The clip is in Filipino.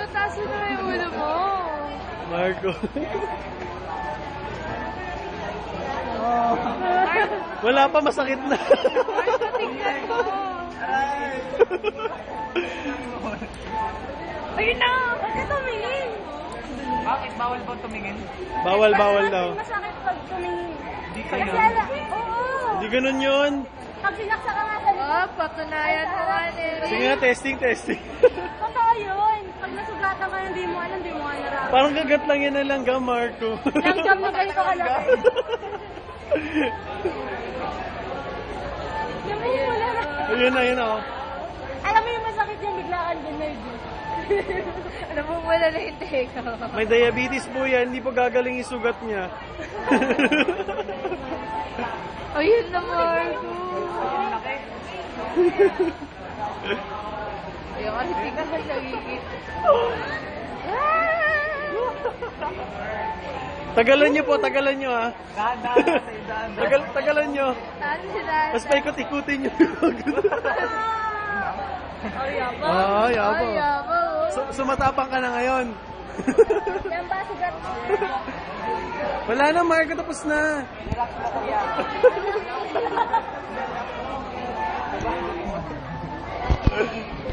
mataas na yung ulo mo. Marco. Wala pa, masakit na. Marco, tingnan mo. Ayun na, bakit tumingin? Bakit? Bawal ba tumingin? Bawal daw. Masakit pag tumingin. Di Kasi kayo. oo. Hindi ganun yun. Pag sinaksa ka nga sa likod. Oh, patunayan mo nga, Neri. Sige nga, testing. Totoo yun. Pag nasugatan ka, hindi mo alam, hindi mo nga nararamdaman. Parang kagat lang yan na langga, Marco. Langgam na ganito kalaki. Namumula na. Ayun na, oh. Alam mo yung masakit yung bigla ka din, Nerdy. Namumula na yung teka. May diabetes po yan, hindi po gagaling yung sugat niya. Ayun na, Marco. Ayun, kasi di ka nagigit. Tagalan nyo ah. Tagalan nyo. Saan sila? Mas paikot-ikutin nyo. Ay, yabo. Ay, yabo. Ay, yabo. Sumatapang ka na ngayon. Yan ba, sugat? Wala na, Marco, tapos na.